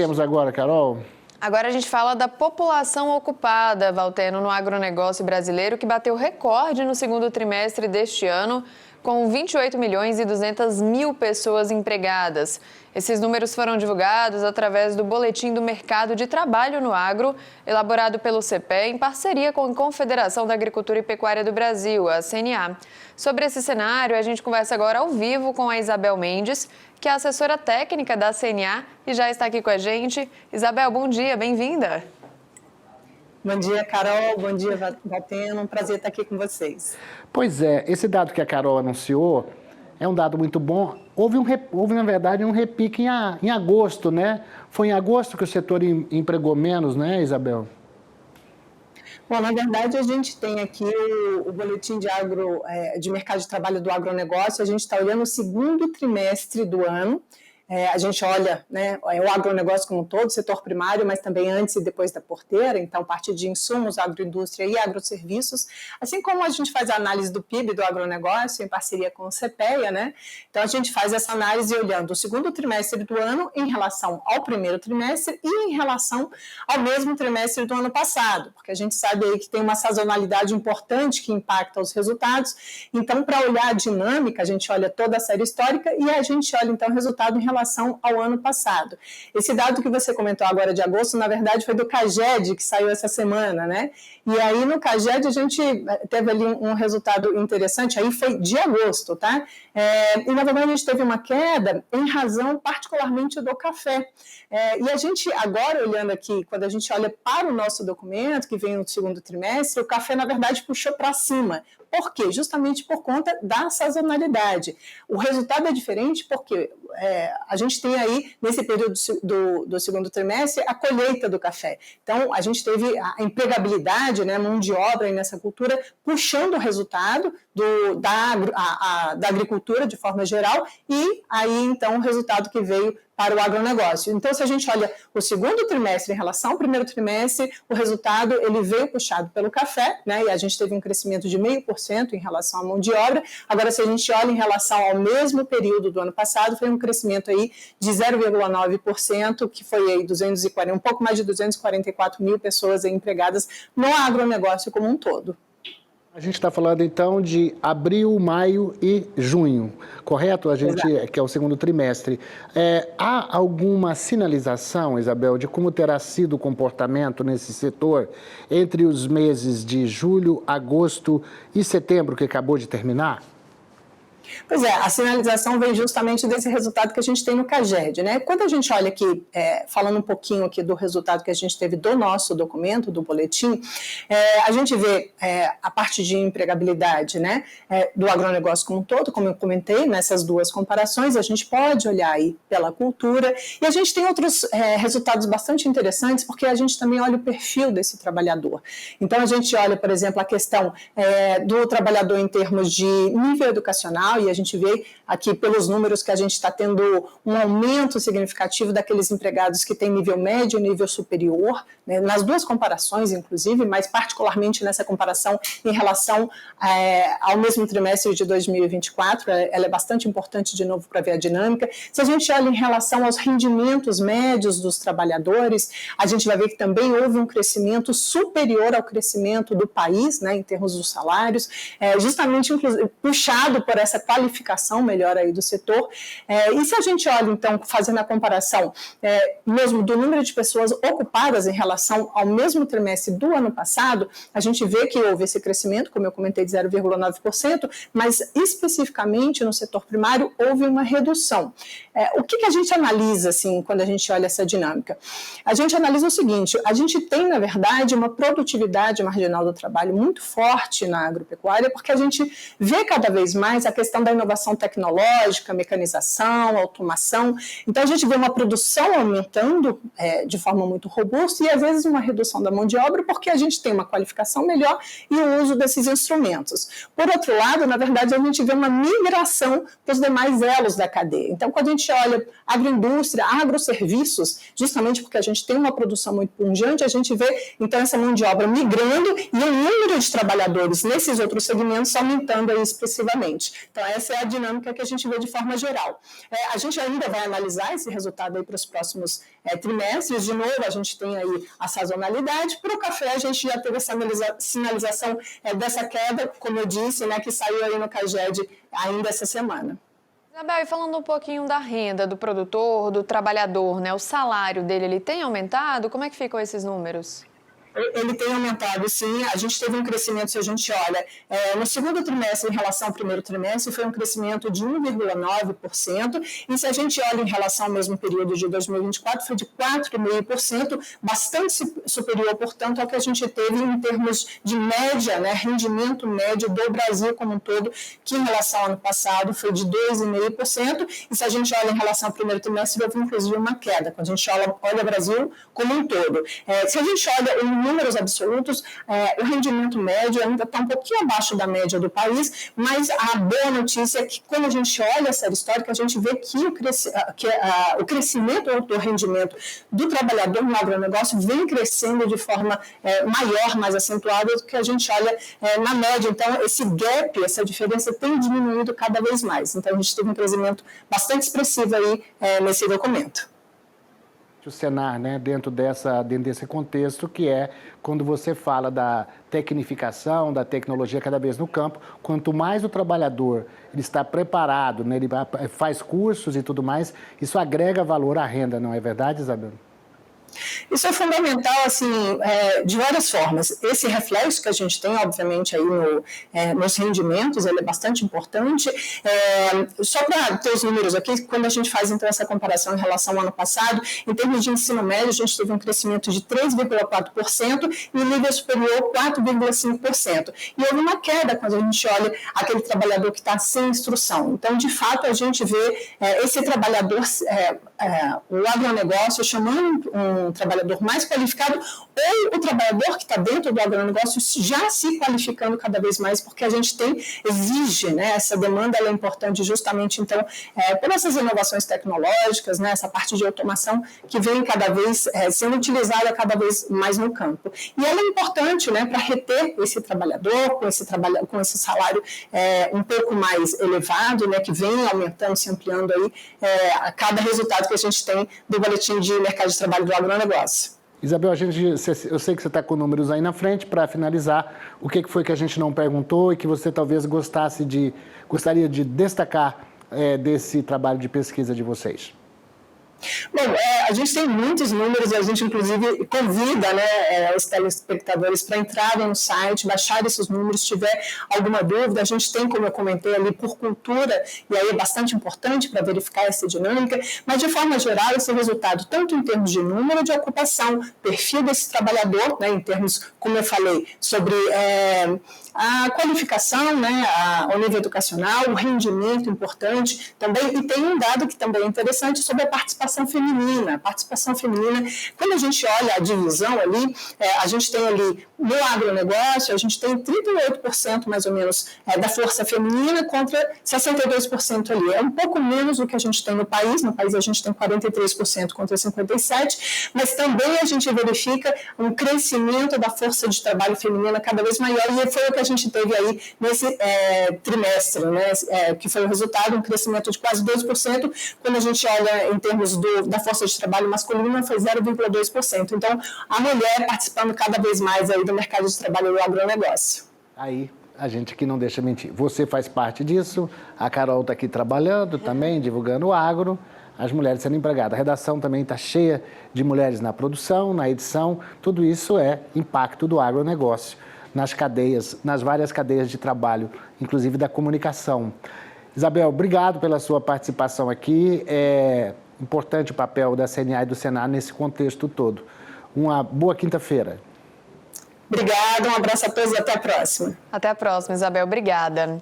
temos agora, Carol? Agora a gente fala da população ocupada, Valteno, no agronegócio brasileiro, que bateu recorde no segundo trimestre deste ano, com 28 milhões e 200 mil pessoas empregadas. Esses números foram divulgados através do Boletim do Mercado de Trabalho no Agro, elaborado pelo CPE em parceria com a Confederação da Agricultura e Pecuária do Brasil, a CNA. Sobre esse cenário, a gente conversa agora ao vivo com a Isabel Mendes, que é assessora técnica da CNA e já está aqui com a gente. Isabel, bom dia, bem-vinda. Bom dia, Carol. Bom dia, Valteno. Um prazer estar aqui com vocês. Pois é, esse dado que a Carol anunciou é um dado muito bom. Houve na verdade, um repique em agosto, né? Foi em agosto que o setor empregou menos, né, Isabel? Bom, na verdade, a gente tem aqui o boletim de mercado de trabalho do agronegócio. A gente está olhando o segundo trimestre do ano. A gente olha, né, o agronegócio como um todo, setor primário, mas também antes e depois da porteira, então parte de insumos, agroindústria e agroserviços, assim como a gente faz a análise do PIB do agronegócio em parceria com o CPEA, né? Então a gente faz essa análise olhando o segundo trimestre do ano em relação ao primeiro trimestre e em relação ao mesmo trimestre do ano passado, porque a gente sabe aí que tem uma sazonalidade importante que impacta os resultados. Então, para olhar a dinâmica, a gente olha toda a série histórica e a gente olha então o resultado em relação ao ano passado. Esse dado que você comentou agora de agosto, na verdade, foi do CAGED, que saiu essa semana, né? E aí, no CAGED, a gente teve ali um resultado interessante, aí foi de agosto, tá? E, na verdade, a gente teve uma queda em razão, particularmente, do café. E a gente, agora, olhando aqui, quando a gente olha para o nosso documento, que vem no segundo trimestre, o café, na verdade, puxou para cima. Por quê? Justamente por conta da sazonalidade. O resultado é diferente porque a gente tem aí, nesse período do segundo trimestre, a colheita do café. Então, a gente teve a empregabilidade, né, mão de obra aí nessa cultura, puxando o resultado da agricultura de forma geral, e aí, então, o resultado que veio para o agronegócio. Então, se a gente olha o segundo trimestre em relação ao primeiro trimestre, o resultado ele veio puxado pelo café, né, e a gente teve um crescimento de 0,5% em relação à mão de obra. Agora, se a gente olha em relação ao mesmo período do ano passado, foi um crescimento aí de 0,9%, que foi aí um pouco mais de 244 mil pessoas aí empregadas no agronegócio como um todo. A gente está falando, então, de abril, maio e junho, correto? Que é o segundo trimestre. Há alguma sinalização, Isabel, de como terá sido o comportamento nesse setor entre os meses de julho, agosto e setembro, que acabou de terminar? Pois é, a sinalização vem justamente desse resultado que a gente tem no CAGED, né? Quando a gente olha aqui, falando um pouquinho aqui do resultado que a gente teve do nosso documento, do boletim, a gente vê a parte de empregabilidade, né, do agronegócio como um todo, como eu comentei, nessas duas comparações, a gente pode olhar aí pela cultura, e a gente tem outros resultados bastante interessantes, porque a gente também olha o perfil desse trabalhador. Então, a gente olha, por exemplo, a questão do trabalhador em termos de nível educacional, e a gente vê aqui pelos números que a gente está tendo um aumento significativo daqueles empregados que têm nível médio e nível superior, né, nas duas comparações, inclusive, mas particularmente nessa comparação em relação ao mesmo trimestre de 2024, ela é bastante importante, de novo, para ver a dinâmica. Se a gente olha em relação aos rendimentos médios dos trabalhadores, a gente vai ver que também houve um crescimento superior ao crescimento do país, né, em termos dos salários, justamente puxado por essa qualificação melhor aí do setor. E se a gente olha, então, fazendo a comparação mesmo do número de pessoas ocupadas em relação ao mesmo trimestre do ano passado, a gente vê que houve esse crescimento, como eu comentei, de 0,9%, mas especificamente no setor primário houve uma redução. O que a gente analisa, assim, quando a gente olha essa dinâmica? A gente analisa o seguinte: a gente tem, na verdade, uma produtividade marginal do trabalho muito forte na agropecuária, porque a gente vê cada vez mais a questão da inovação tecnológica, mecanização, automação. Então, a gente vê uma produção aumentando de forma muito robusta e, às vezes, uma redução da mão de obra, porque a gente tem uma qualificação melhor e o uso desses instrumentos. Por outro lado, na verdade, a gente vê uma migração dos demais elos da cadeia. Então, quando a gente olha agroindústria, agroserviços, justamente porque a gente tem uma produção muito pujante, a gente vê, então, essa mão de obra migrando e o número de trabalhadores nesses outros segmentos aumentando aí expressivamente. Então, Então, essa é a dinâmica que a gente vê de forma geral. A gente ainda vai analisar esse resultado aí para os próximos trimestres. De novo, a gente tem aí a sazonalidade. Para o café, a gente já teve essa sinalização dessa queda, como eu disse, né, que saiu aí no CAGED ainda essa semana. Isabel, e falando um pouquinho da renda do produtor, do trabalhador, né? O salário dele, ele tem aumentado? Como é que ficam esses números? Ele tem aumentado, sim. A gente teve um crescimento, se a gente olha, no segundo trimestre em relação ao primeiro trimestre, foi um crescimento de 1,9%, e se a gente olha em relação ao mesmo período de 2024, foi de 4,5%, bastante superior, portanto, ao que a gente teve em termos de média, né, rendimento médio do Brasil como um todo, que em relação ao ano passado foi de 2,5%, e se a gente olha em relação ao primeiro trimestre, houve inclusive uma queda, quando a gente olha o Brasil como um todo. Se a gente olha números absolutos, o rendimento médio ainda está um pouquinho abaixo da média do país, mas a boa notícia é que quando a gente olha a série histórica, a gente vê que o crescimento do rendimento do trabalhador no agronegócio vem crescendo de forma maior, mais acentuada do que a gente olha na média. Então, esse gap, essa diferença tem diminuído cada vez mais. Então, a gente teve um crescimento bastante expressivo aí nesse documento. O Senar, né, dentro desse contexto, que é quando você fala da tecnificação, da tecnologia cada vez no campo, quanto mais o trabalhador ele está preparado, né, ele faz cursos e tudo mais, isso agrega valor à renda, não é verdade, Isabel? Isso é fundamental, assim, de várias formas. Esse reflexo que a gente tem, obviamente, aí nos rendimentos, ele é bastante importante. Só para ter os números aqui, quando a gente faz, então, essa comparação em relação ao ano passado, em termos de ensino médio, a gente teve um crescimento de 3,4% e o nível superior, 4,5%. E houve uma queda quando a gente olha aquele trabalhador que está sem instrução. Então, de fato, a gente vê esse trabalhador, o agronegócio, chamando um trabalhador mais qualificado ou o trabalhador que está dentro do agronegócio já se qualificando cada vez mais, porque a gente exige, né, essa demanda ela é importante justamente, então, por essas inovações tecnológicas, né, essa parte de automação que vem cada vez sendo utilizada cada vez mais no campo. E ela é importante, né, para reter esse trabalhador com esse salário um pouco mais elevado, né, que vem aumentando, se ampliando aí a cada resultado que a gente tem do boletim de mercado de trabalho do agronegócio. Isabel, eu sei que você está com números aí na frente. Para finalizar, o que foi que a gente não perguntou e que você talvez gostaria de destacar desse trabalho de pesquisa de vocês? Bom, a gente tem muitos números e a gente, inclusive, convida, né, os telespectadores para entrarem no site, baixar esses números, se tiver alguma dúvida. A gente tem, como eu comentei ali, por cultura, e aí é bastante importante para verificar essa dinâmica, mas, de forma geral, esse resultado, tanto em termos de número de ocupação, perfil desse trabalhador, né, em termos, como eu falei, sobre a qualificação, né, o nível educacional, o rendimento importante também, e tem um dado que também é interessante sobre a participação feminina. A participação feminina, quando a gente olha a divisão ali, a gente tem ali no agronegócio, a gente tem 38% mais ou menos da força feminina contra 62% ali. É um pouco menos do que a gente tem no país a gente tem 43% contra 57%, mas também a gente verifica um crescimento da força de trabalho feminina cada vez maior, e foi o que a gente teve aí nesse trimestre, né, que foi o resultado, um crescimento de quase 2%, quando a gente olha em termos da força de trabalho masculina, foi 0,2%. Então, a mulher participando cada vez mais aí do mercado de trabalho do agronegócio. Aí, a gente aqui não deixa mentir. Você faz parte disso, a Carol está aqui trabalhando também, divulgando o agro, as mulheres sendo empregadas. A redação também está cheia de mulheres na produção, na edição, tudo isso é impacto do agronegócio nas cadeias, nas várias cadeias de trabalho, inclusive da comunicação. Isabel, obrigado pela sua participação aqui. É importante o papel da CNA e do Senar nesse contexto todo. Uma boa quinta-feira. Obrigada, um abraço a todos e até a próxima. Até a próxima, Isabel. Obrigada.